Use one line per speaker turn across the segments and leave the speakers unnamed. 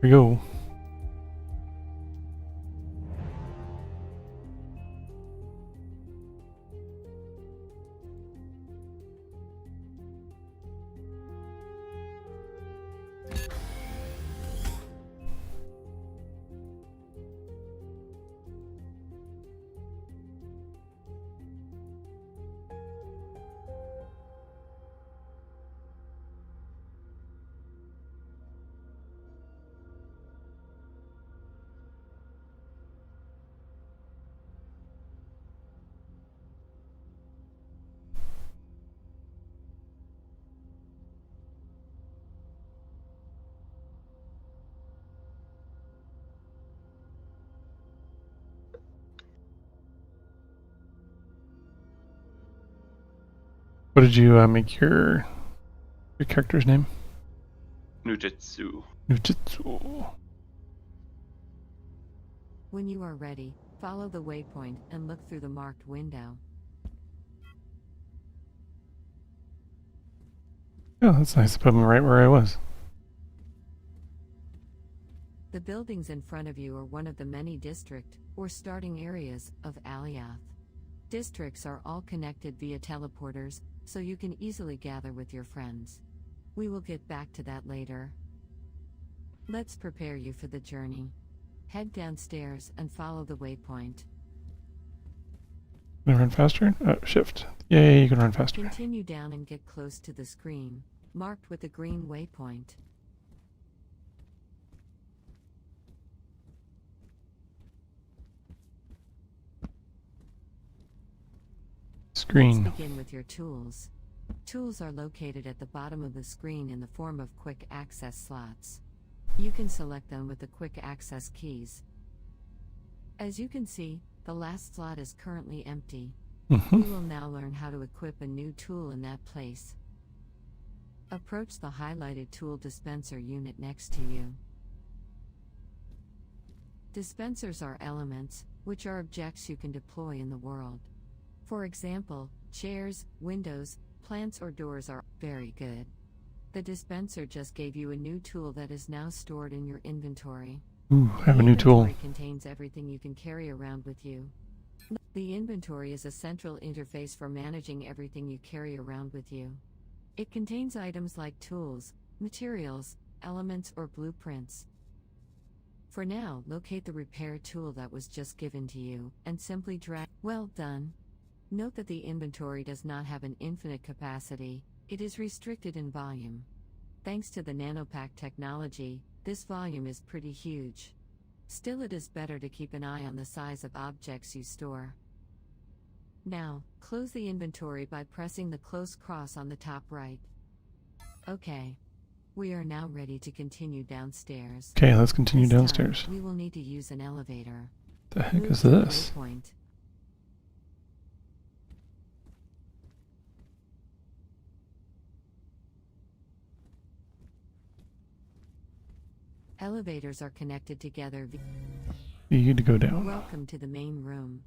we go. What did you make your character's name?
Nujitsu.
Nujitsu.
When you are ready, follow the waypoint and look through the marked window.
Oh, that's nice to put me right where I was.
The buildings in front of you are one of the many district, or starting areas, of Alioth. Districts are all connected via teleporters, so you can easily gather with your friends. We will get back to that later. Let's prepare you for the journey. Head downstairs and follow the waypoint.
Can I run faster? Shift. Yay, you can run faster.
Continue down and get close to the screen, marked with a green waypoint.
Screen.
Let's begin with your tools. Tools are located at the bottom of the screen in the form of quick access slots. You can select them with the quick access keys. As you can see, the last slot is currently empty. We will now learn how to equip a new tool in that place. Approach the highlighted tool dispenser unit next to you. Dispensers are elements, which are objects you can deploy in the world. For example, chairs, windows, plants or doors are very good. The dispenser just gave you a new tool that is now stored in your inventory.
Ooh, I have a new tool.
The inventory contains everything you can carry around with you. The inventory is a central interface for managing everything you carry around with you. It contains items like tools, materials, elements or blueprints. For now, locate the repair tool that was just given to you, and simply drag. Well done. Note that the inventory does not have an infinite capacity, it is restricted in volume. Thanks to the nanopack technology, this volume is pretty huge. Still, it is better to keep an eye on the size of objects you store. Now, close the inventory by pressing the close cross on the top right. Okay. We are now ready to continue downstairs.
Okay, let's continue
This
downstairs.
time, we will need to use an elevator.
The heck
Move
is
to the
this?
waypoint. Elevators are connected together.
You need to go down.
Welcome to the main room.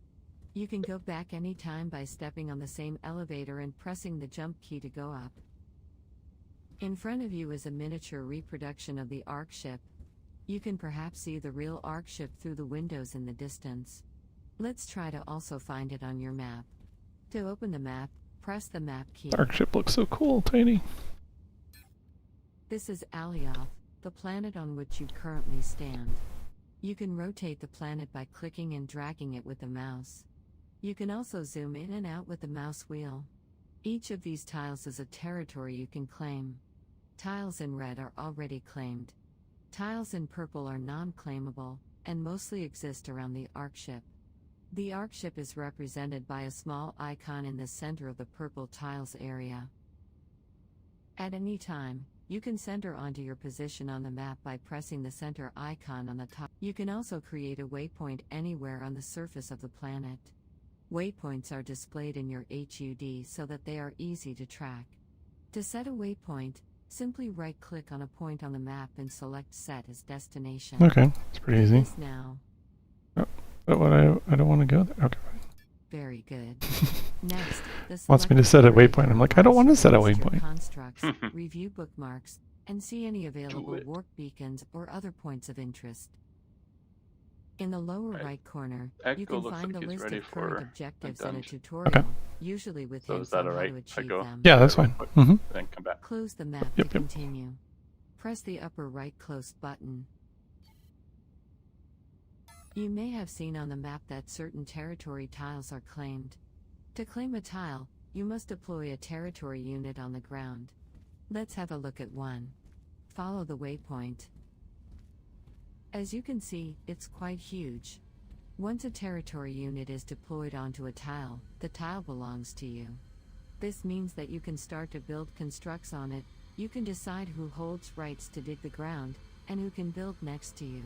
You can go back anytime by stepping on the same elevator and pressing the jump key to go up. In front of you is a miniature reproduction of the Ark ship. You can perhaps see the real Ark ship through the windows in the distance. Let's try to also find it on your map. To open the map, press the map key.
The Ark ship looks so cool, tiny.
This is Alioth, the planet on which you currently stand. You can rotate the planet by clicking and dragging it with the mouse. You can also zoom in and out with the mouse wheel. Each of these tiles is a territory you can claim. Tiles in red are already claimed. Tiles in purple are non-claimable, and mostly exist around the Ark ship. The Ark ship is represented by a small icon in the center of the purple tiles area. At any time, you can center onto your position on the map by pressing the center icon on the top. You can also create a waypoint anywhere on the surface of the planet. Waypoints are displayed in your HUD so that they are easy to track. To set a waypoint, simply right-click on a point on the map and select Set as Destination.
Okay, it's pretty easy.
This now.
But what I don't want to go there. Okay, fine.
Very good. Next, the
Wants me to
select
set a
area
waypoint. I'm like, I don't want to set a
allows you to
waypoint.
constructs, review bookmarks, and see any available
it.
warp beacons or other points of interest. In the lower
Right.
right corner,
Echo
you can
looks
find
like
a
he's
list
ready
of current
for
objectives
a
in a
dungeon.
tutorial, usually with
So
hints
is that
on how
alright
to
if I
achieve
go?
them.
Yeah, that's fine. Mm-hmm.
Then come back.
Close the map
Yep,
to
yep.
continue. Press the upper right close button. You may have seen on the map that certain territory tiles are claimed. To claim a tile, you must deploy a territory unit on the ground. Let's have a look at one. Follow the waypoint. As you can see, it's quite huge. Once a territory unit is deployed onto a tile, the tile belongs to you. This means that you can start to build constructs on it. You can decide who holds rights to dig the ground, and who can build next to you.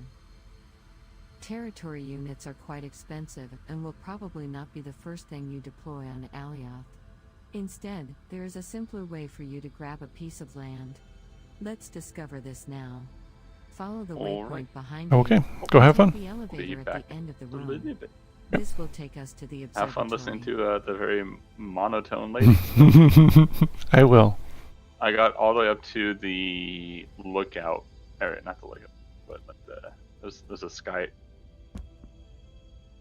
Territory units are quite expensive and will probably not be the first thing you deploy on Alioth. Instead, there is a simpler way for you to grab a piece of land. Let's discover this now. Follow the
All
waypoint
right.
behind you.
Okay, go have fun.
The elevator at
back
the end of the
A little
room.
bit.
This will take us to the observatory.
Have fun listening to the very monotone lady.
I will.
I got all the way up to the lookout area, not the lookout, but there's a sky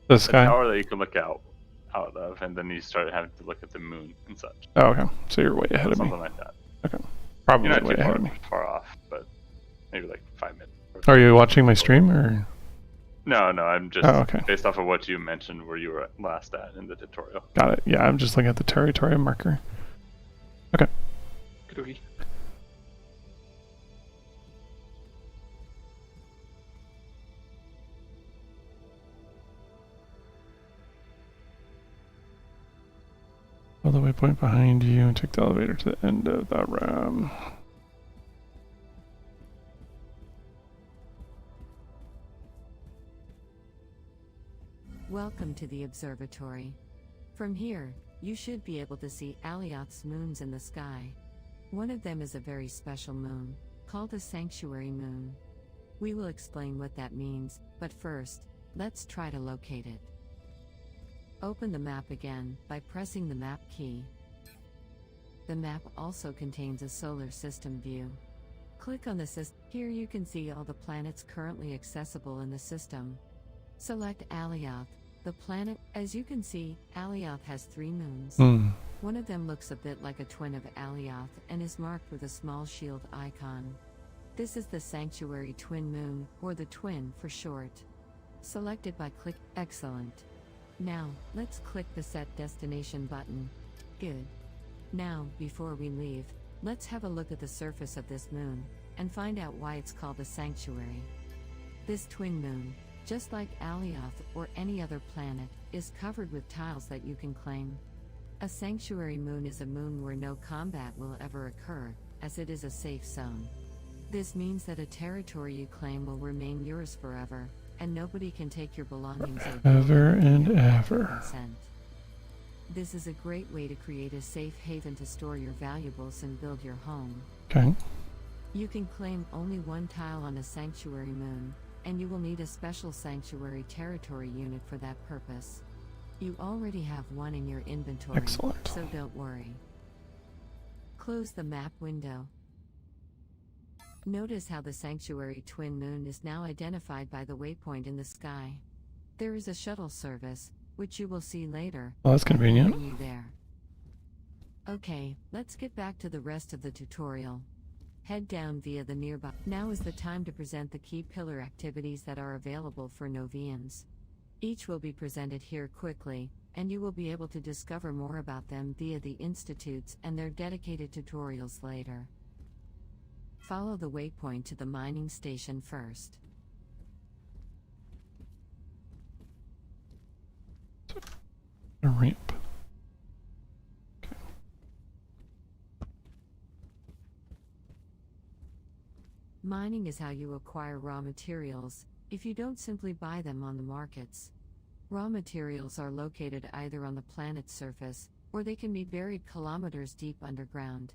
The
a
sky.
tower that you can look out of, and then you start having to look at the moon and such.
Oh, okay. So you're way ahead of me.
Something like that.
Okay. Probably
You're not
way
too
ahead of me.
far off, but maybe like 5 minutes.
Are you watching my stream or?
No, I'm just
Oh, okay.
based off of what you mentioned where you were last at in the tutorial.
Got it. Yeah, I'm just looking at the territory marker. Okay.
Good.
Follow the waypoint behind you and take the elevator to the end of the room.
Welcome to the observatory. From here, you should be able to see Alioth's moons in the sky. One of them is a very special moon, called a sanctuary moon. We will explain what that means, but first, let's try to locate it. Open the map again by pressing the map key. The map also contains a solar system view. Click on the system. Here you can see all the planets currently accessible in the system. Select Alioth, the planet. As you can see, Alioth has 3 moons. One of them looks a bit like a twin of Alioth and is marked with a small shield icon. This is the Sanctuary Twin Moon, or the Twin for short. Select it by click. Excellent. Now, let's click the Set Destination button. Good. Now, before we leave, let's have a look at the surface of this moon, and find out why it's called a sanctuary. This twin moon, just like Alioth or any other planet, is covered with tiles that you can claim. A sanctuary moon is a moon where no combat will ever occur, as it is a safe zone. This means that a territory you claim will remain yours forever, and nobody can take your belongings or
Ever and
without your
ever.
consent. This is a great way to create a safe haven to store your valuables and build your home.
Okay.
You can claim only one tile on a sanctuary moon, and you will need a special sanctuary territory unit for that purpose. You already have one in your inventory,
Excellent.
so don't worry. Close the map window. Notice how the sanctuary twin moon is now identified by the waypoint in the sky. There is a shuttle service, which you will see later.
Well, that's convenient.
Bring you there. Okay, let's get back to the rest of the tutorial. Head down via the nearby. Now is the time to present the key pillar activities that are available for Novians. Each will be presented here quickly, and you will be able to discover more about them via the institutes and their dedicated tutorials later. Follow the waypoint to the mining station first.
A ramp. Okay.
Mining is how you acquire raw materials, if you don't simply buy them on the markets. Raw materials are located either on the planet's surface, or they can be buried kilometers deep underground.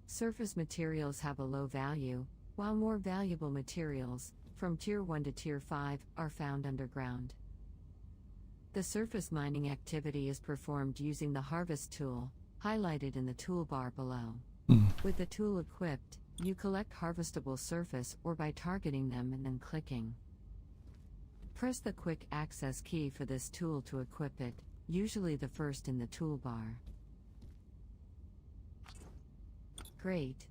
Surface materials have a low value, while more valuable materials, from Tier 1 to Tier 5, are found underground. The surface mining activity is performed using the harvest tool, highlighted in the toolbar below. With the tool equipped, you collect harvestable surface or by targeting them and then clicking. Press the quick access key for this tool to equip it, usually the first in the toolbar. Great.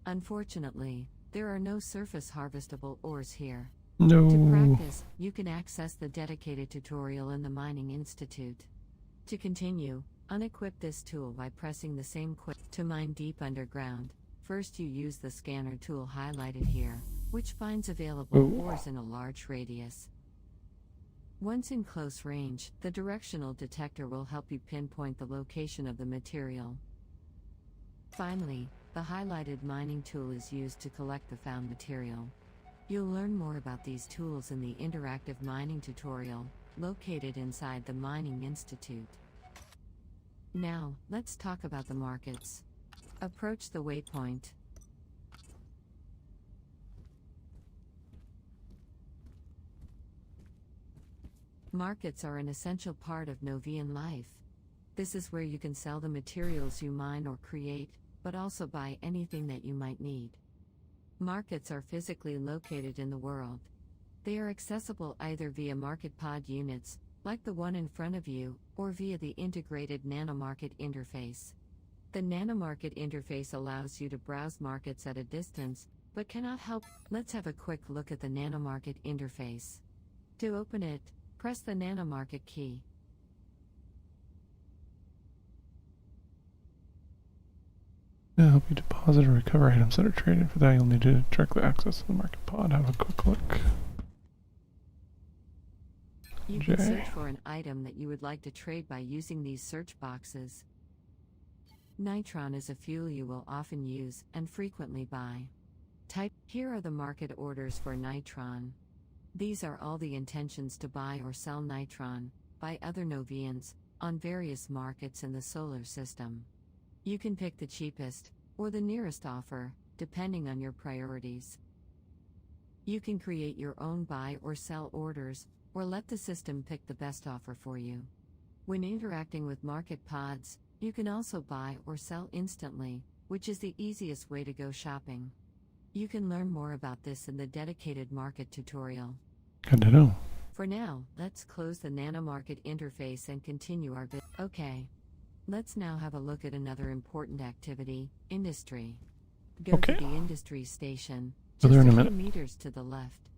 Unfortunately, there are no surface harvestable ores here.
No.
To practice, you can access the dedicated tutorial in the Mining Institute. To continue, unequip this tool by pressing the same quick. To mine deep underground, first you use the scanner tool highlighted here, which finds available
Ooh.
ores in a large radius. Once in close range, the directional detector will help you pinpoint the location of the material. Finally, the highlighted mining tool is used to collect the found material. You'll learn more about these tools in the interactive mining tutorial, located inside the Mining Institute. Now, let's talk about the markets. Approach the waypoint. Markets are an essential part of Novian life. This is where you can sell the materials you mine or create, but also buy anything that you might need. Markets are physically located in the world. They are accessible either via market pod units, like the one in front of you, or via the integrated Nanomarket interface. The Nanomarket interface allows you to browse markets at a distance, but cannot help. Let's have a quick look at the Nanomarket interface. To open it, press the Nanomarket key.
It'll help you deposit or recover items that are traded. For that, you'll need to directly access the market pod. Have a quick look.
You can
J.
search for an item that you would like to trade by using these search boxes. Nitron is a fuel you will often use and frequently buy. Here are the market orders for Nitron. These are all the intentions to buy or sell Nitron by other Novians on various markets in the solar system. You can pick the cheapest or the nearest offer, depending on your priorities. You can create your own buy or sell orders, or let the system pick the best offer for you. When interacting with market pods, you can also buy or sell instantly, which is the easiest way to go shopping. You can learn more about this in the dedicated market tutorial.
Good to know.
For now, let's close the Nanomarket interface and continue our bit. Okay. Let's now have a look at another important activity, industry. Go
Okay.
to the industry station,
Go
just
there in
a
a
few
minute.
meters to the left.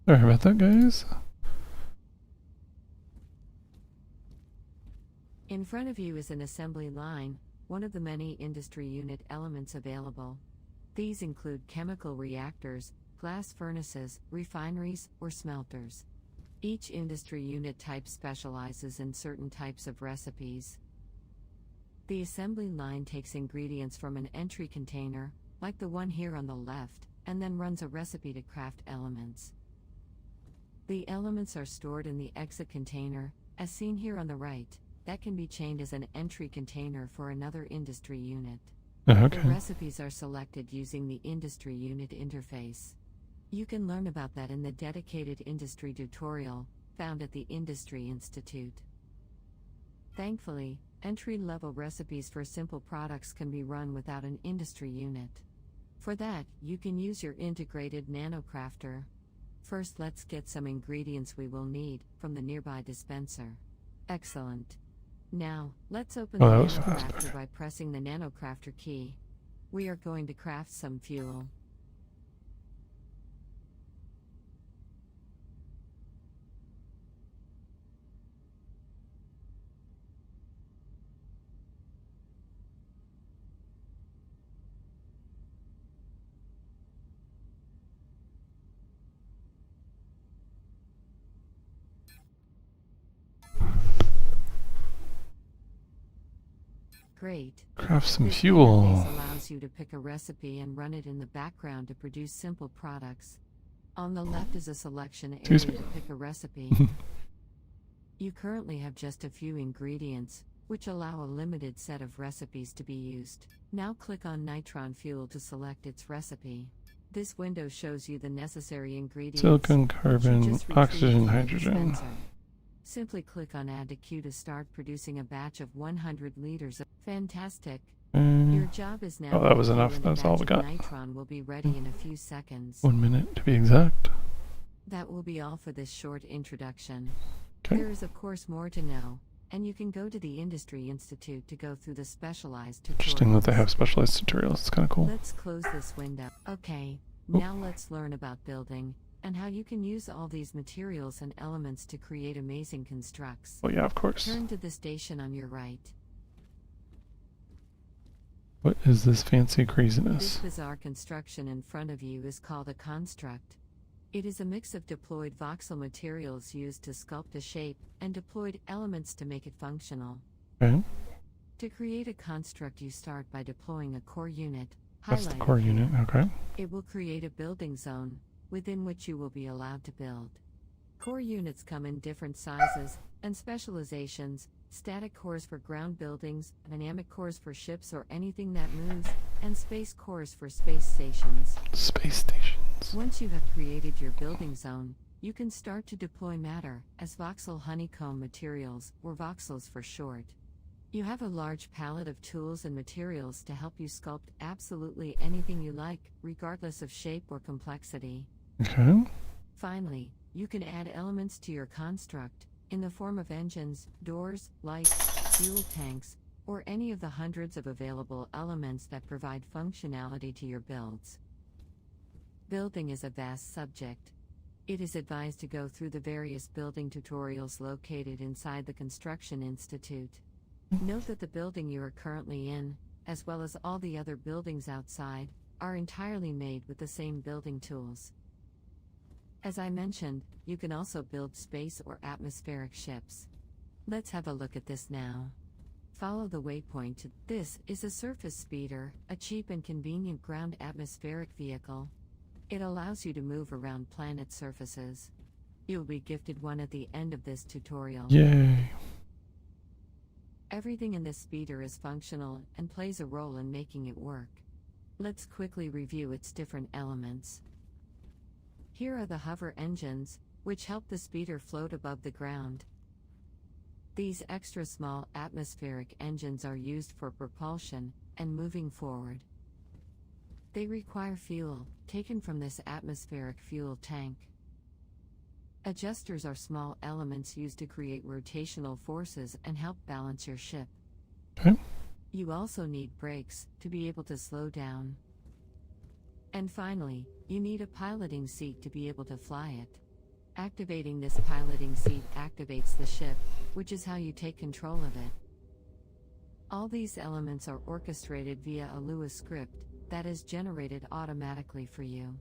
Sorry about that, guys.
In front of you is an assembly line, one of the many industry unit elements available. These include chemical reactors, glass furnaces, refineries, or smelters. Each industry unit type specializes in certain types of recipes. The assembly line takes ingredients from an entry container, like the one here on the left, and then runs a recipe to craft elements. The elements are stored in the exit container, as seen here on the right, that can be chained as an entry container for another industry unit.
Okay.
The recipes are selected using the industry unit interface. You can learn about that in the dedicated industry tutorial, found at the Industry Institute. Thankfully, entry-level recipes for simple products can be run without an industry unit. For that, you can use your integrated NanoCrafter. First, let's get some ingredients we will need from the nearby dispenser. Excellent. Now, let's open
Oh,
the
that was fast,
NanoCrafter
okay.
by pressing the NanoCrafter key. We are going to craft some fuel. Great.
Craft some
This
fuel.
interface allows you to pick a recipe and run it in the background to produce simple products. On the left is a selection area
Excuse
to
me.
pick a recipe. You currently have just a few ingredients, which allow a limited set of recipes to be used. Now click on Nitron Fuel to select its recipe. This window shows you the necessary ingredients.
Silicon,
which you
carbon,
just retrieved
oxygen,
from the
hydrogen.
dispenser. Simply click on Add to Queue to start producing a batch of 100 liters of... Fantastic. Your job is now...
Oh, that was
ready
enough.
and a
That's all we
batch of
got.
Nitron will be ready in a few seconds.
1 minute to be exact.
That will be all for this short introduction.
Okay.
There is of course more to know, and you can go to the Industry Institute to go through the specialized tutorials.
Interesting that they have specialized tutorials. It's kind of cool.
Let's close this window. Okay, now let's learn about building, and how you can use all these materials and elements to create amazing constructs.
Oh yeah, of course.
Turn to the station on your right.
What is this fancy
This
craziness?
bizarre construction in front of you is called a construct. It is a mix of deployed voxel materials used to sculpt a shape, and deployed elements to make it functional.
Okay.
To create a construct, you start by deploying a core unit.
That's the
highlighted
core
here.
unit. Okay.
It will create a building zone, within which you will be allowed to build. Core units come in different sizes and specializations: static cores for ground buildings, dynamic cores for ships or anything that moves, and space cores for space stations.
Space stations.
Once you have created your building zone, you can start to deploy matter as voxel honeycomb materials, or voxels for short. You have a large palette of tools and materials to help you sculpt absolutely anything you like, regardless of shape or complexity.
Okay.
Finally, you can add elements to your construct, in the form of engines, doors, lights, fuel tanks, or any of the hundreds of available elements that provide functionality to your builds. Building is a vast subject. It is advised to go through the various building tutorials located inside the Construction Institute. Note that the building you are currently in, as well as all the other buildings outside, are entirely made with the same building tools. As I mentioned, you can also build space or atmospheric ships. Let's have a look at this now. Follow the waypoint. This is a surface speeder, a cheap and convenient ground atmospheric vehicle. It allows you to move around planet surfaces. You'll be gifted one at the end of this tutorial.
Yay.
Everything in this speeder is functional and plays a role in making it work. Let's quickly review its different elements. Here are the hover engines, which help the speeder float above the ground. These extra small atmospheric engines are used for propulsion and moving forward. They require fuel, taken from this atmospheric fuel tank. Adjusters are small elements used to create rotational forces and help balance your ship.
Okay.
You also need brakes to be able to slow down. And finally, you need a piloting seat to be able to fly it. Activating this piloting seat activates the ship, which is how you take control of it. All these elements are orchestrated via a Lua script that is generated automatically for you.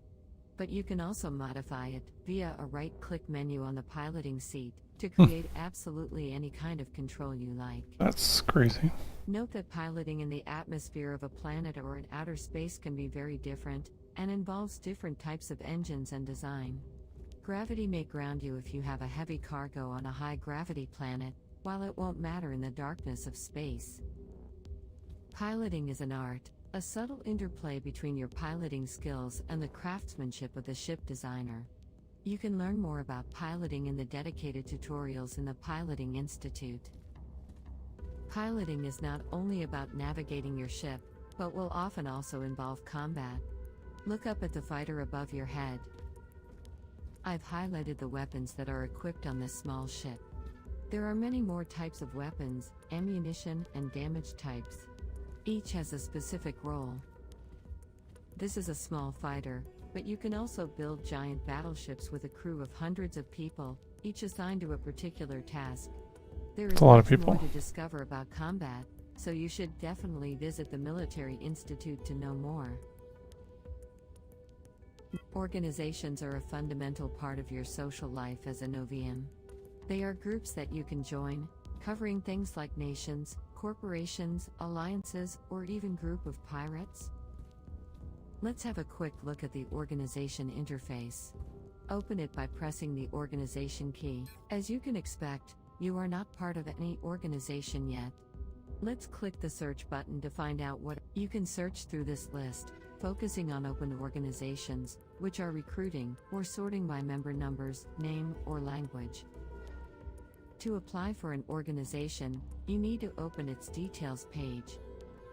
But you can also modify it via a right-click menu on the piloting seat to create absolutely any kind of control you like.
That's crazy.
Note that piloting in the atmosphere of a planet or in outer space can be very different, and involves different types of engines and design. Gravity may ground you if you have a heavy cargo on a high-gravity planet, while it won't matter in the darkness of space. Piloting is an art, a subtle interplay between your piloting skills and the craftsmanship of the ship designer. You can learn more about piloting in the dedicated tutorials in the Piloting Institute. Piloting is not only about navigating your ship, but will often also involve combat. Look up at the fighter above your head. I've highlighted the weapons that are equipped on this small ship. There are many more types of weapons, ammunition, and damage types. Each has a specific role. This is a small fighter, but you can also build giant battleships with a crew of hundreds of people, each assigned to a particular task. There is
a lot of
much
people.
more to discover about combat, so you should definitely visit the Military Institute to know more. Organizations are a fundamental part of your social life as a Novian. They are groups that you can join, covering things like nations, corporations, alliances, or even group of pirates. Let's have a quick look at the organization interface. Open it by pressing the organization key. As you can expect, you are not part of any organization yet. Let's click the search button to find out what you can search through this list, focusing on open organizations, which are recruiting, or sorting by member numbers, name, or language. To apply for an organization, you need to open its details page.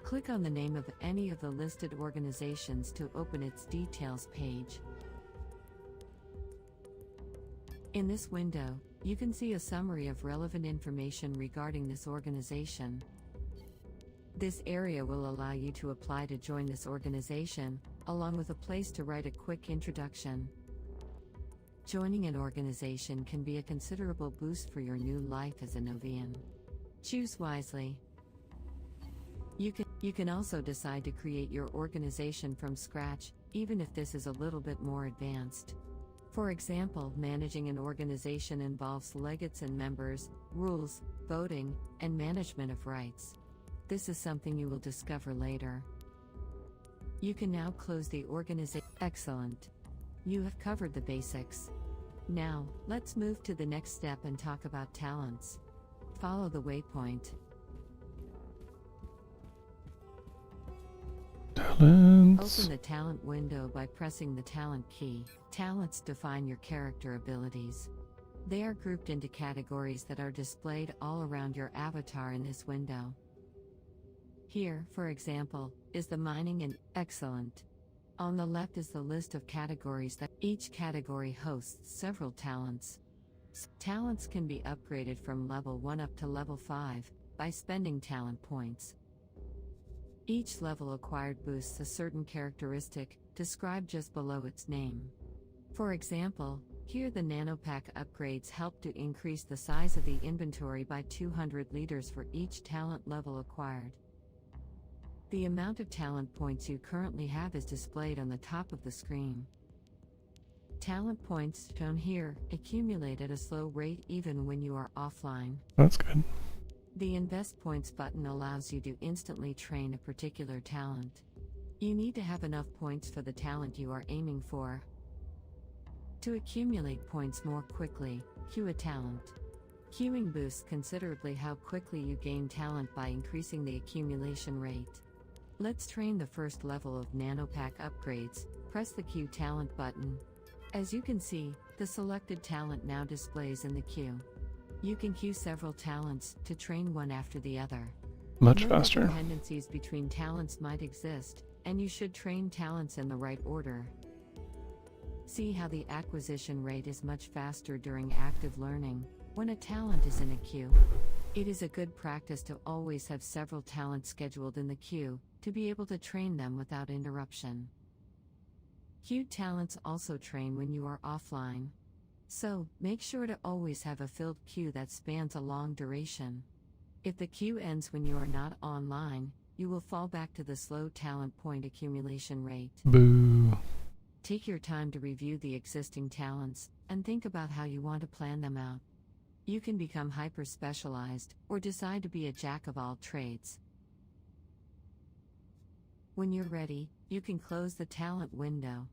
Click on the name of any of the listed organizations to open its details page. In this window, you can see a summary of relevant information regarding this organization. This area will allow you to apply to join this organization, along with a place to write a quick introduction. Joining an organization can be a considerable boost for your new life as a Novian. Choose wisely. You can also decide to create your organization from scratch, even if this is a little bit more advanced. For example, managing an organization involves legates and members, rules, voting, and management of rights. This is something you will discover later. You can now close the organization. Excellent. You have covered the basics. Now, let's move to the next step and talk about talents. Follow the waypoint.
Talents.
Open the talent window by pressing the talent key. Talents define your character abilities. They are grouped into categories that are displayed all around your avatar in this window. Here, for example, is the mining and excellent. On the left is the list of categories that each category hosts several talents. Talents can be upgraded from level 1 up to level 5 by spending talent points. Each level acquired boosts a certain characteristic, described just below its name. For example, here the nanopack upgrades help to increase the size of the inventory by 200 liters for each talent level acquired. The amount of talent points you currently have is displayed on the top of the screen. Talent points, shown here, accumulate at a slow rate even when you are offline.
That's good.
The Invest Points button allows you to instantly train a particular talent. You need to have enough points for the talent you are aiming for. To accumulate points more quickly, queue a talent. Queuing boosts considerably how quickly you gain talent by increasing the accumulation rate. Let's train the first level of nanopack upgrades. Press the queue talent button. As you can see, the selected talent now displays in the queue. You can queue several talents to train one after the other.
Much
Know that
faster.
dependencies between talents might exist, and you should train talents in the right order. See how the acquisition rate is much faster during active learning, when a talent is in a queue. It is a good practice to always have several talents scheduled in the queue, to be able to train them without interruption. Queued talents also train when you are offline. So, make sure to always have a filled queue that spans a long duration. If the queue ends when you are not online, you will fall back to the slow talent point accumulation rate.
Boo.
Take your time to review the existing talents, and think about how you want to plan them out. You can become hyper-specialized, or decide to be a jack of all trades. When you're ready, you can close the talent window.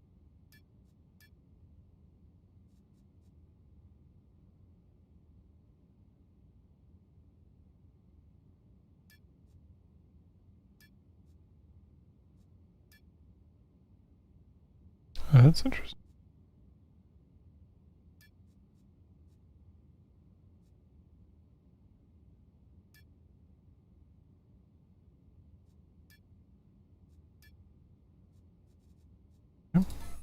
That's interesting.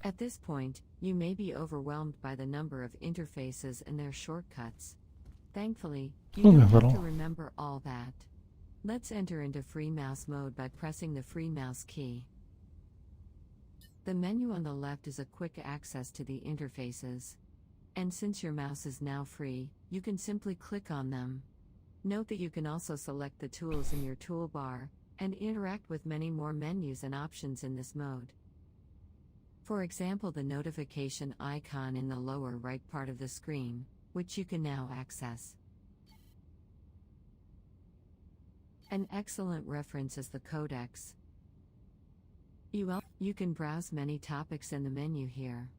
At this point, you may be overwhelmed by the number of interfaces and their shortcuts. Thankfully, you
Only
don't
a
have to
little.
remember all that. Let's enter into free mouse mode by pressing the free mouse key. The menu on the left is a quick access to the interfaces. And since your mouse is now free, you can simply click on them. Note that you can also select the tools in your toolbar, and interact with many more menus and options in this mode. For example, the notification icon in the lower right part of the screen, which you can now access. An excellent reference is the codex. You can browse many topics in the menu here.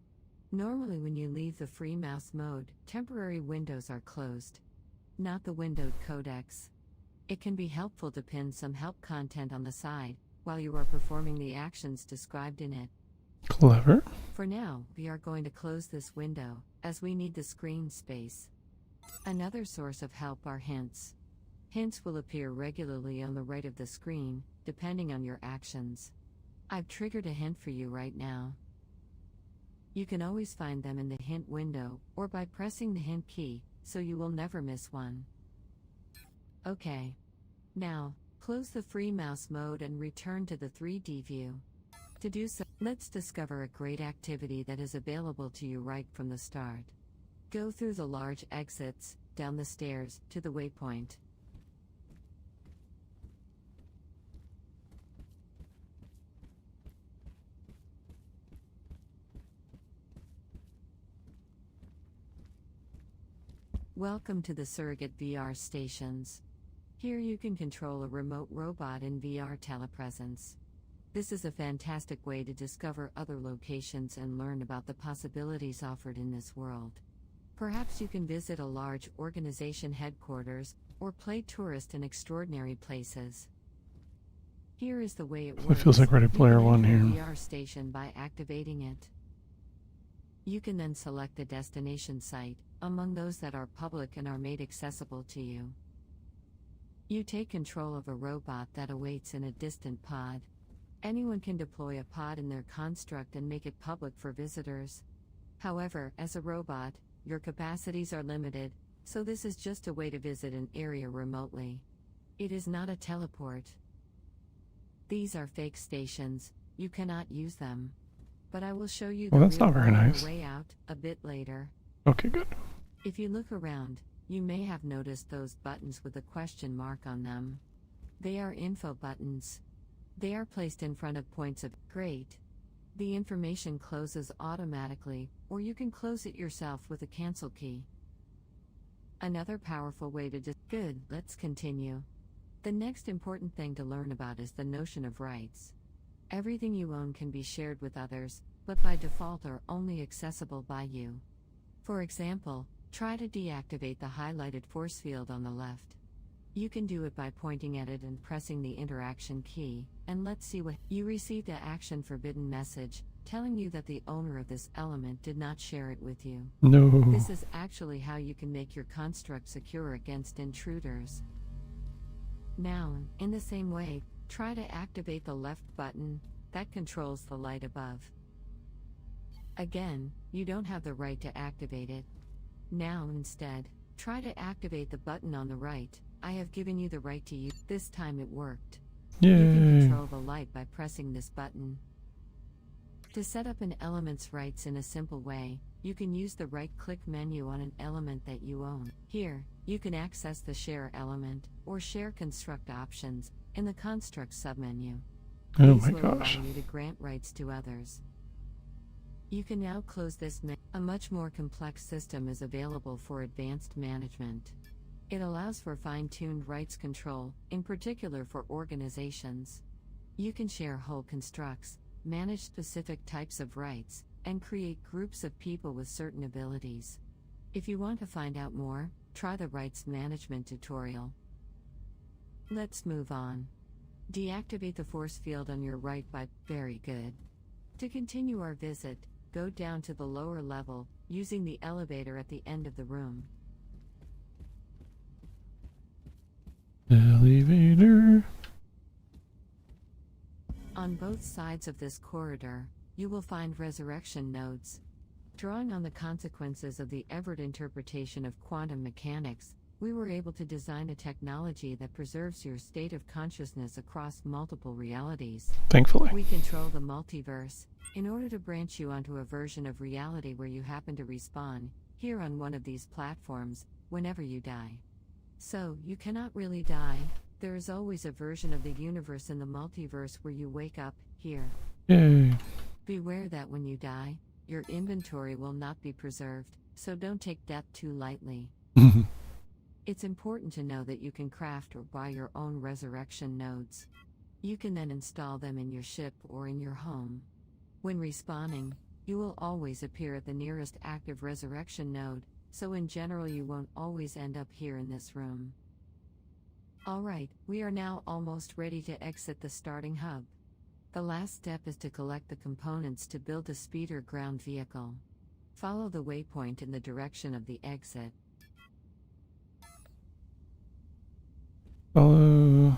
Normally when you leave the free mouse mode, temporary windows are closed. Not the windowed codex. It can be helpful to pin some help content on the side, while you are performing the actions described in it.
Clever.
For now, we are going to close this window, as we need the screen space. Another source of help are hints. Hints will appear regularly on the right of the screen, depending on your actions. I've triggered a hint for you right now. You can always find them in the hint window, or by pressing the hint key, so you will never miss one. Okay. Now, close the free mouse mode and return to the 3D view. To do so, let's discover a great activity that is available to you right from the start. Go through the large exits, down the stairs, to the waypoint. Welcome to the Surrogate VR stations. Here you can control a remote robot in VR telepresence. This is a fantastic way to discover other locations and learn about the possibilities offered in this world. Perhaps you can visit a large organization headquarters, or play tourist in extraordinary places. Here is the way it works.
It feels like Ready Player One
You can
here.
enter a VR station by activating it. You can then select a destination site, among those that are public and are made accessible to you. You take control of a robot that awaits in a distant pod. Anyone can deploy a pod in their construct and make it public for visitors. However, as a robot, your capacities are limited, so this is just a way to visit an area remotely. It is not a teleport. These are fake stations, you cannot use them. But I will show you the
Well, that's
real
not very
one on the
nice.
way out, a bit later.
Okay, good.
If you look around, you may have noticed those buttons with a question mark on them. They are info buttons. They are placed in front of points of great. The information closes automatically, or you can close it yourself with a cancel key. Another powerful way to good, let's continue. The next important thing to learn about is the notion of rights. Everything you own can be shared with others, but by default are only accessible by you. For example, try to deactivate the highlighted force field on the left. You can do it by pointing at it and pressing the interaction key, and let's see what you received. An action forbidden message, telling you that the owner of this element did not share it with you.
No.
This is actually how you can make your construct secure against intruders. Now, in the same way, try to activate the left button, that controls the light above. Again, you don't have the right to activate it. Now instead, try to activate the button on the right. I have given you the right to use. This time it worked. You can
Yay.
control the light by pressing this button. To set up an element's rights in a simple way, you can use the right-click menu on an element that you own. Here, you can access the Share Element or Share Construct options in the Construct submenu.
Oh
These
my
will
gosh.
allow you to grant rights to others. You can now close this menu. A much more complex system is available for advanced management. It allows for fine-tuned rights control, in particular for organizations. You can share whole constructs, manage specific types of rights, and create groups of people with certain abilities. If you want to find out more, try the rights management tutorial. Let's move on. Deactivate the force field on your right by very good. To continue our visit, go down to the lower level, using the elevator at the end of the room.
Elevator.
On both sides of this corridor, you will find resurrection nodes. Drawing on the consequences of the Everett interpretation of quantum mechanics, we were able to design a technology that preserves your state of consciousness across multiple realities.
Thankfully.
We control the multiverse, in order to branch you onto a version of reality where you happen to respawn, here on one of these platforms, whenever you die. So, you cannot really die, there is always a version of the universe in the multiverse where you wake up, here.
Yay.
Beware that when you die, your inventory will not be preserved, so don't take death too lightly. It's important to know that you can craft or buy your own resurrection nodes. You can then install them in your ship or in your home. When respawning, you will always appear at the nearest active resurrection node, so in general you won't always end up here in this room. Alright, we are now almost ready to exit the starting hub. The last step is to collect the components to build a speeder ground vehicle. Follow the waypoint in the direction of the exit.
Follow.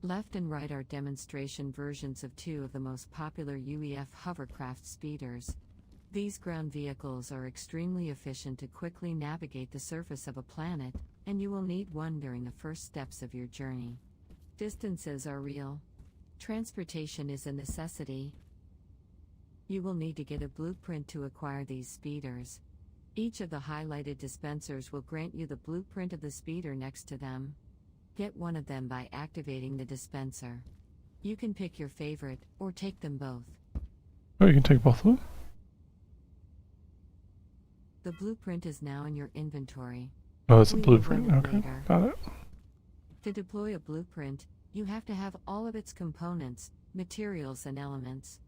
Left and right are demonstration versions of two of the most popular UEF hovercraft speeders. These ground vehicles are extremely efficient to quickly navigate the surface of a planet, and you will need one during the first steps of your journey. Distances are real. Transportation is a necessity. You will need to get a blueprint to acquire these speeders. Each of the highlighted dispensers will grant you the blueprint of the speeder next to them. Get one of them by activating the dispenser. You can pick your favorite, or take them both.
Oh, you can take both of them?
The blueprint is now in your inventory.
Oh, it's a
We will
blueprint.
run it
Okay,
later.
got it.
To deploy a blueprint, you have to have all of its components, materials and elements.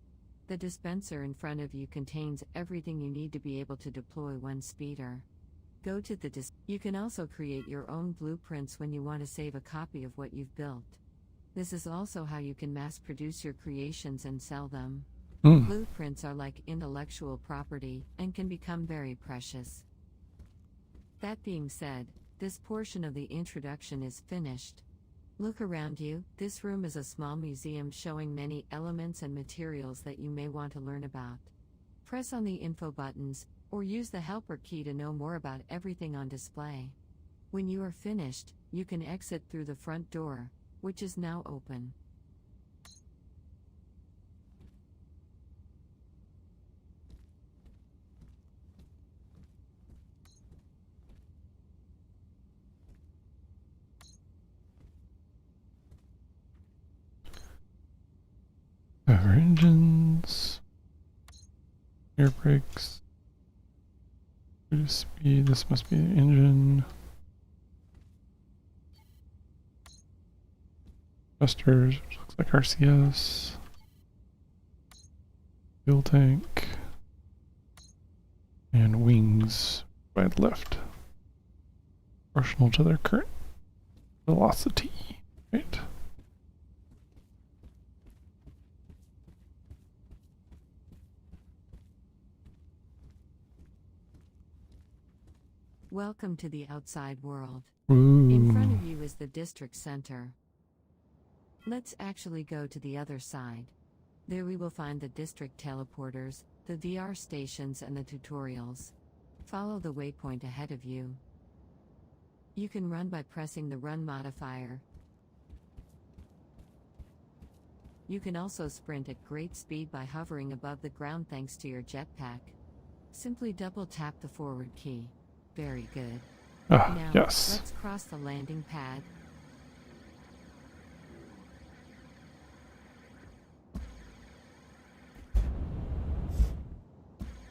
The dispenser in front of you contains everything you need to be able to deploy one speeder. Go to the You can also create your own blueprints when you want to save a copy of what you've built. This is also how you can mass produce your creations and sell them. Blueprints are like intellectual property and can become very precious. That being said, this portion of the introduction is finished. Look around you, this room is a small museum showing many elements and materials that you may want to learn about. Press on the info buttons, or use the helper key to know more about everything on display. When you are finished, you can exit through the front door, which is now open.
Power engines. Air brakes. Reduce speed. This must be the engine. Thrusters, which looks like RCS. Fuel tank. And wings by the left. Proportional to their current velocity. Right.
Welcome to the outside world.
Ooh.
In front of you is the district center. Let's actually go to the other side. There we will find the district teleporters, the VR stations and the tutorials. Follow the waypoint ahead of you. You can run by pressing the run modifier. You can also sprint at great speed by hovering above the ground thanks to your jetpack. Simply double tap the forward key. Very good.
Ah,
Now,
yes.
let's cross the landing pad.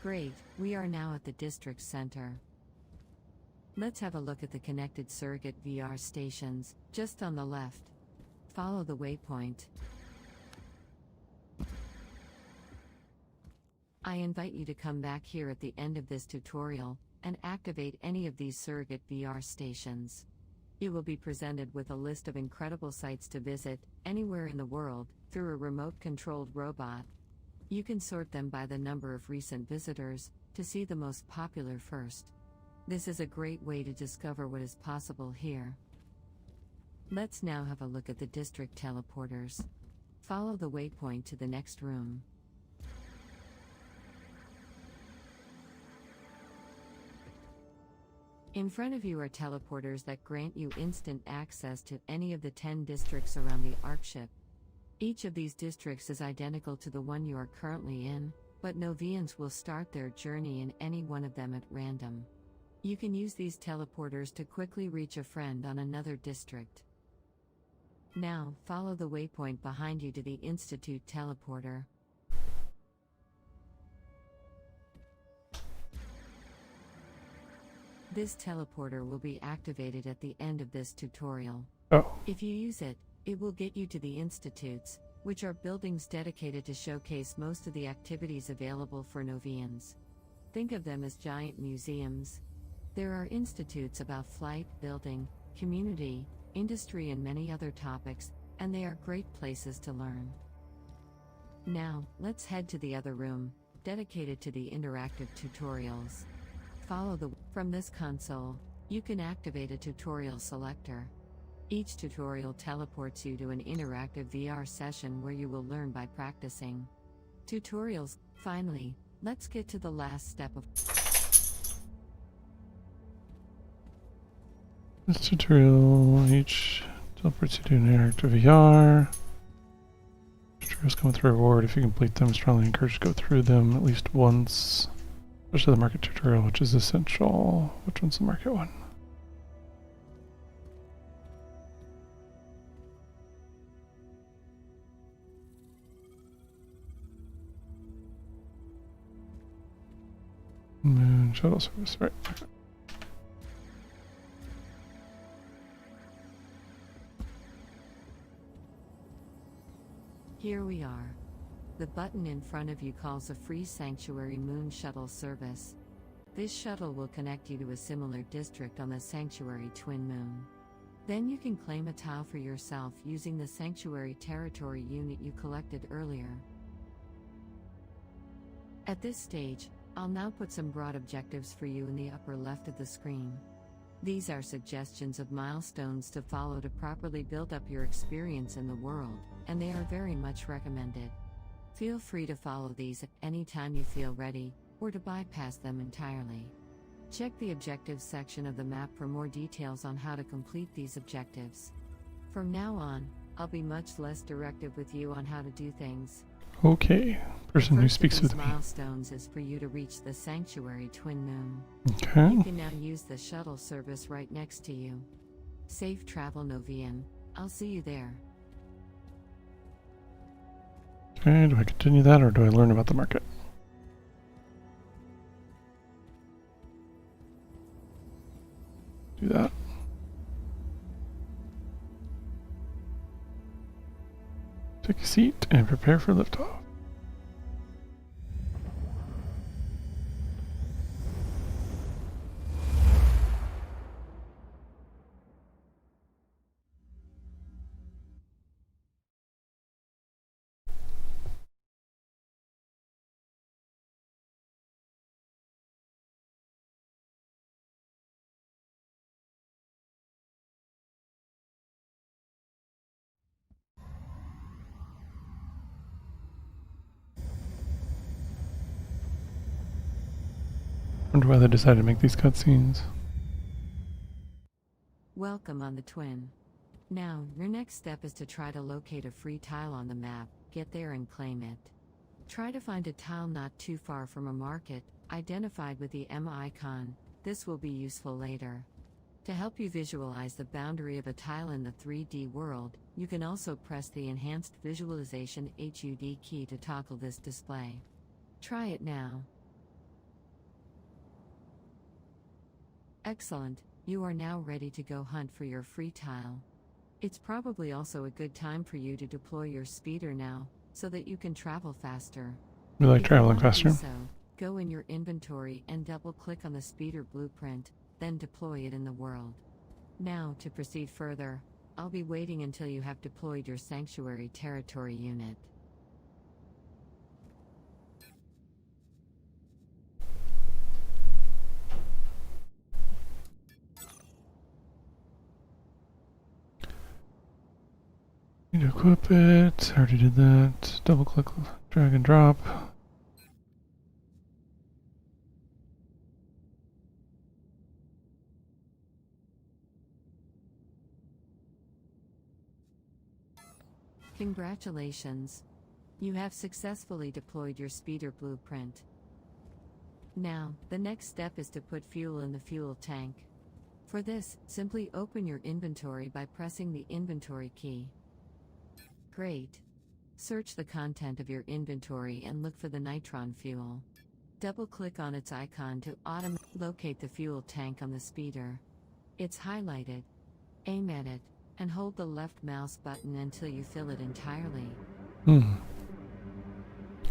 Great, we are now at the district center. Let's have a look at the connected surrogate VR stations, just on the left. Follow the waypoint. I invite you to come back here at the end of this tutorial, and activate any of these surrogate VR stations. You will be presented with a list of incredible sites to visit, anywhere in the world, through a remote-controlled robot. You can sort them by the number of recent visitors, to see the most popular first. This is a great way to discover what is possible here. Let's now have a look at the district teleporters. Follow the waypoint to the next room. In front of you are teleporters that grant you instant access to any of the 10 districts around the Arkship. Each of these districts is identical to the one you are currently in, but Novians will start their journey in any one of them at random. You can use these teleporters to quickly reach a friend on another district. Now, follow the waypoint behind you to the Institute teleporter. This teleporter will be activated at the end of this tutorial.
Oh,
If you use it, it will get you to the institutes, which are buildings dedicated to showcase most of the activities available for Novians. Think of them as giant museums. There are institutes about flight, building, community, industry and many other topics, and they are great places to learn. Now, let's head to the other room, dedicated to the interactive tutorials. From this console, you can activate a tutorial selector. Each tutorial teleports you to an interactive VR session where you will learn by practicing. Tutorials. Finally, let's get to the last step of
this tutorial each teleports you to an interactive VR. Tutorials come with a reward if you complete them. Strongly encourage to go through them at least once. Especially the market tutorial, which is essential. Which one's the market one? Moon shuttle service, right? Okay.
Here we are. The button in front of you calls a free Sanctuary Moon shuttle service. This shuttle will connect you to a similar district on the Sanctuary Twin Moon. Then you can claim a tile for yourself using the Sanctuary Territory unit you collected earlier. At this stage, I'll now put some broad objectives for you in the upper left of the screen. These are suggestions of milestones to follow to properly build up your experience in the world, and they are very much recommended. Feel free to follow these at any time you feel ready, or to bypass them entirely. Check the objectives section of the map for more details on how to complete these objectives. From now on, I'll be much less directive with you on how to do things.
Okay. Person who
First
speaks
of these
with me.
milestones is for you to reach the Sanctuary Twin Moon.
Okay.
You can now use the shuttle service right next to you. Safe travel, Novian. I'll see you there.
Okay, do I continue that or do I learn about the market? Do that. Take a seat and prepare for liftoff. Wonder why they decided to make these cutscenes.
Welcome on the Twin. Now, your next step is to try to locate a free tile on the map, get there and claim it. Try to find a tile not too far from a market, identified with the M icon. This will be useful later. To help you visualize the boundary of a tile in the 3D world, you can also press the Enhanced Visualization HUD key to toggle this display. Try it now. Excellent, you are now ready to go hunt for your free tile. It's probably also a good time for you to deploy your speeder now, so that you can travel faster.
We like
If you
traveling
wanna do
faster.
So, go in your inventory and double-click on the speeder blueprint, then deploy it in the world. Now, to proceed further, I'll be waiting until you have deployed your Sanctuary Territory unit.
Need to equip it. Already did that. Double click, drag and drop.
Congratulations! You have successfully deployed your speeder blueprint. Now, the next step is to put fuel in the fuel tank. For this, simply open your inventory by pressing the inventory key. Great. Search the content of your inventory and look for the nitron fuel. Double-click on its icon to locate the fuel tank on the speeder. It's highlighted. Aim at it, and hold the left mouse button until you fill it entirely.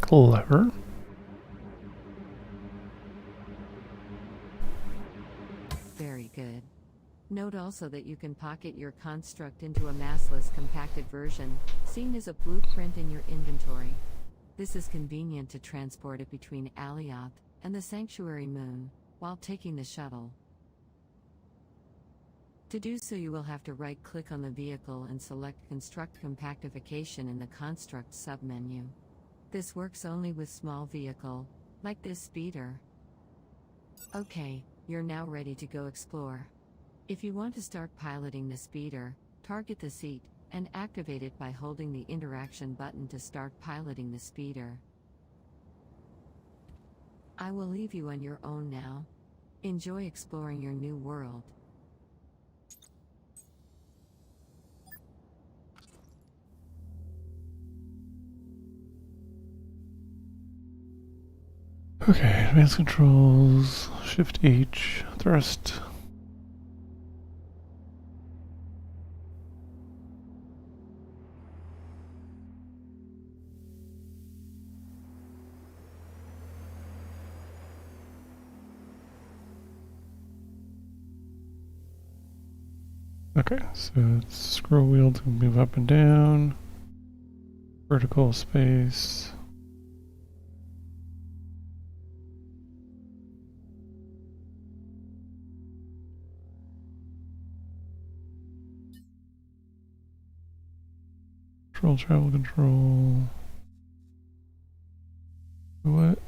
Clever.
Very good. Note also that you can pocket your construct into a massless compacted version, seen as a blueprint in your inventory. This is convenient to transport it between Alioth and the Sanctuary Moon, while taking the shuttle. To do so, you will have to right-click on the vehicle and select Construct Compactification in the Construct submenu. This works only with small vehicle, like this speeder. Okay, you're now ready to go explore. If you want to start piloting the speeder, target the seat, and activate it by holding the interaction button to start piloting the speeder. I will leave you on your own now. Enjoy exploring your new world.
Okay, advanced controls, Shift H, thrust. Okay, so it's scroll wheel to move up and down. Vertical space. Control, travel control. What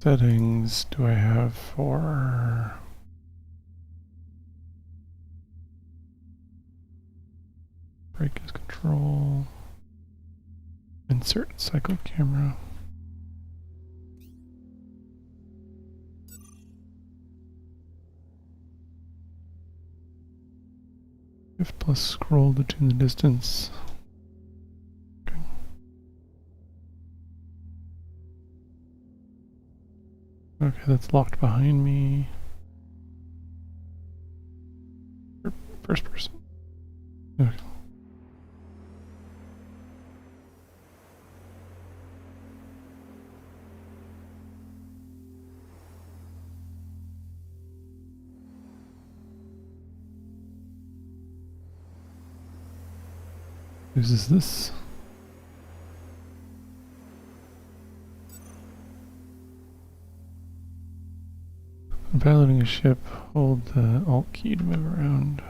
settings do I have for brake control? Insert cycle camera. Shift plus scroll to tune the distance. Okay, that's locked behind me. First person. Okay. Uses this. When piloting a ship, hold the Alt key to move around.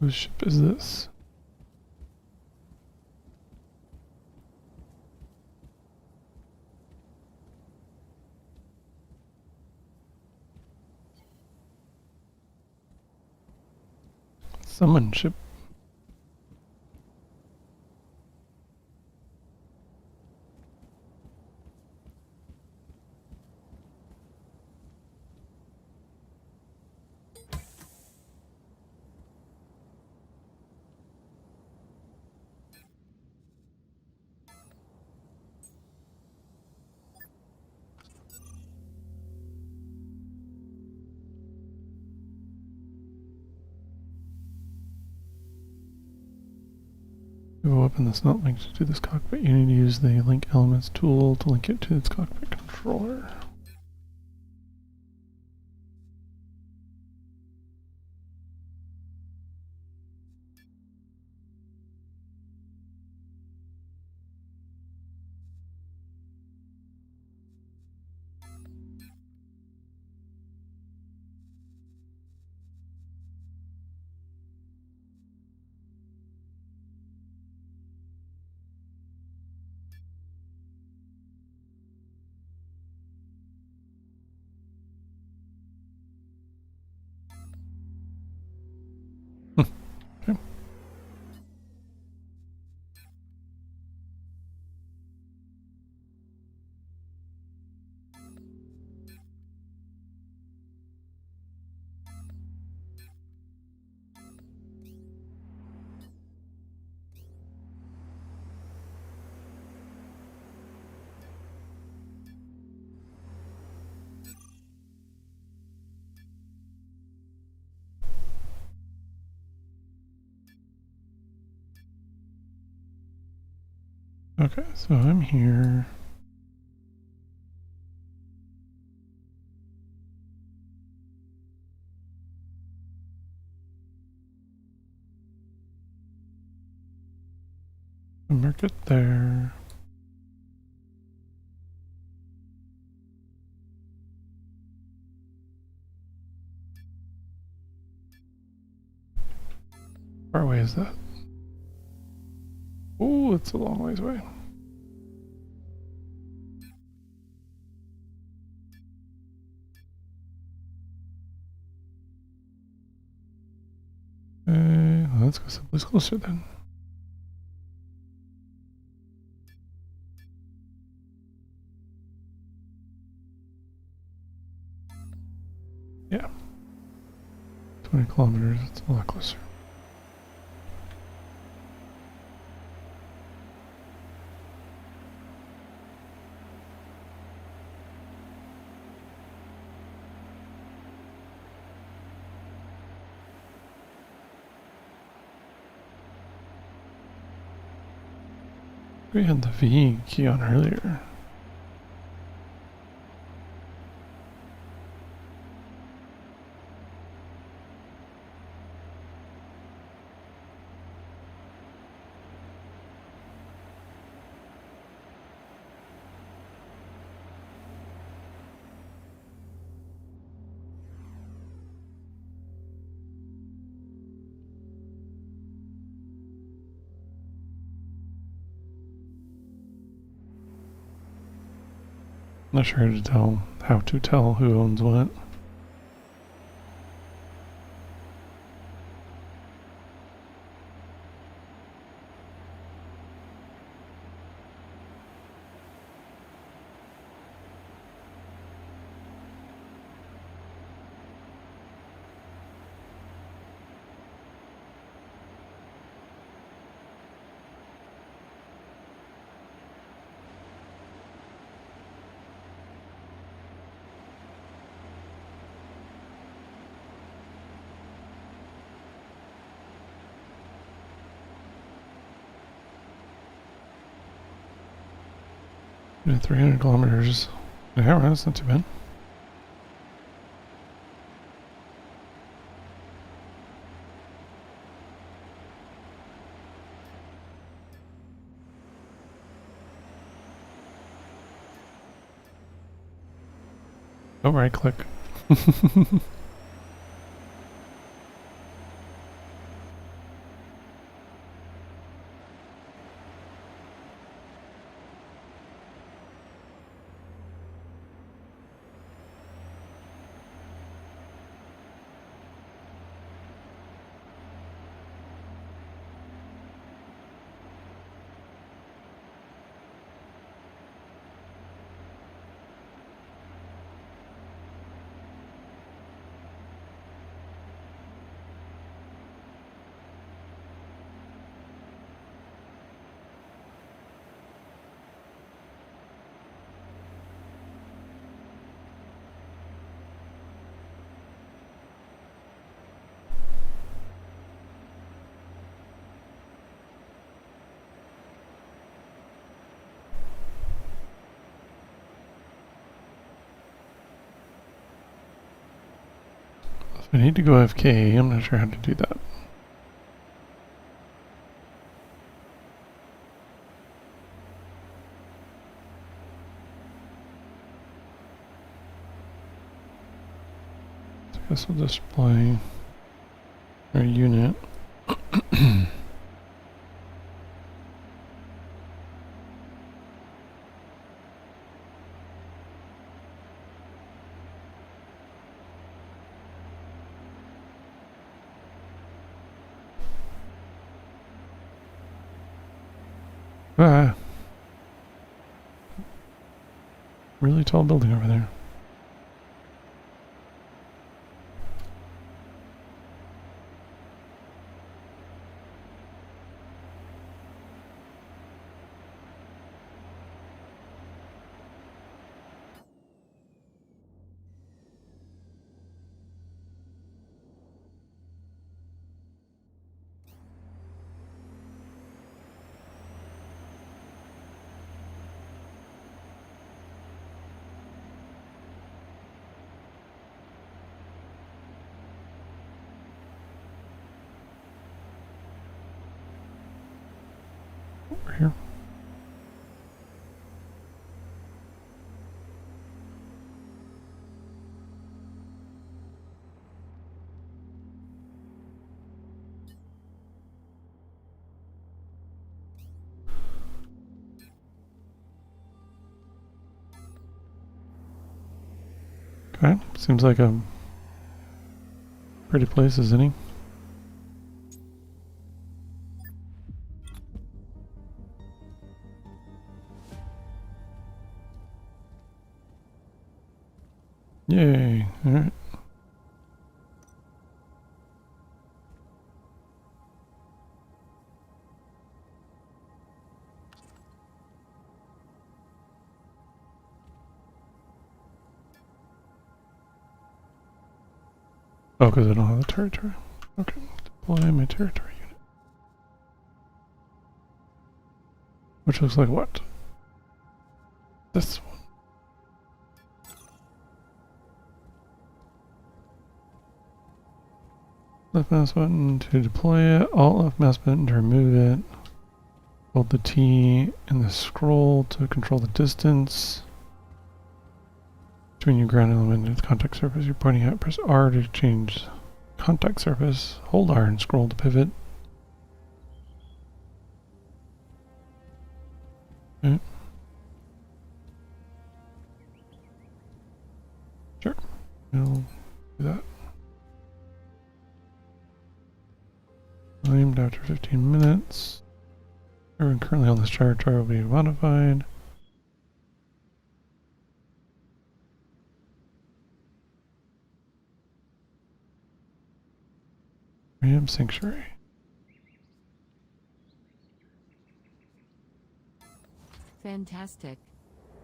Whose ship is this? Summon ship. You have a weapon that's not linked to this cockpit. You need to use the Link Elements tool to link it to its cockpit controller. Okay. Okay, so I'm here. Mark it there. How far away is that? Oh, it's a long ways away. Well, let's go someplace closer then. Yeah. 20 kilometers, it's a lot closer. We had the V key on earlier. Not sure how to tell who owns what. Yeah, 300 kilometers. Yeah, well, that's not too bad. Oh, right click. I need to go AFK. I'm not sure how to do that. So I guess we'll display our unit. Ah. Really tall building over there. Over here. Okay, seems like a pretty place, isn't he? Yay, alright. Oh, because I don't have the territory. Okay, deploy my territory unit. Which looks like what? This one. Left mouse button to deploy it, alt left mouse button to remove it. Hold the T and the scroll to control the distance between your ground element and the contact surface you're pointing at. Press R to change contact surface. Hold R and scroll to pivot. Okay. Sure, we'll do that. Claimed after 15 minutes. Everyone currently on this territory will be modified. Freedom Sanctuary.
Fantastic.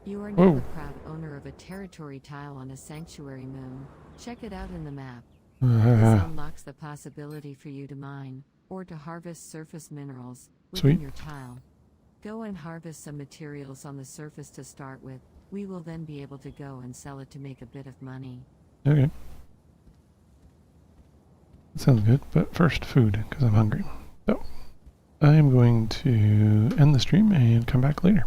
You are now
Whoa.
the proud owner of a territory tile on a sanctuary moon. Check it out in the map. This unlocks the possibility for you to mine, or to harvest surface minerals, within
Sweet.
your tile. Go and harvest some materials on the surface to start with. We will then be able to go and sell it to make a bit of money.
Okay. That sounds good, but first food, because I'm hungry. So, I am going to end the stream and come back later.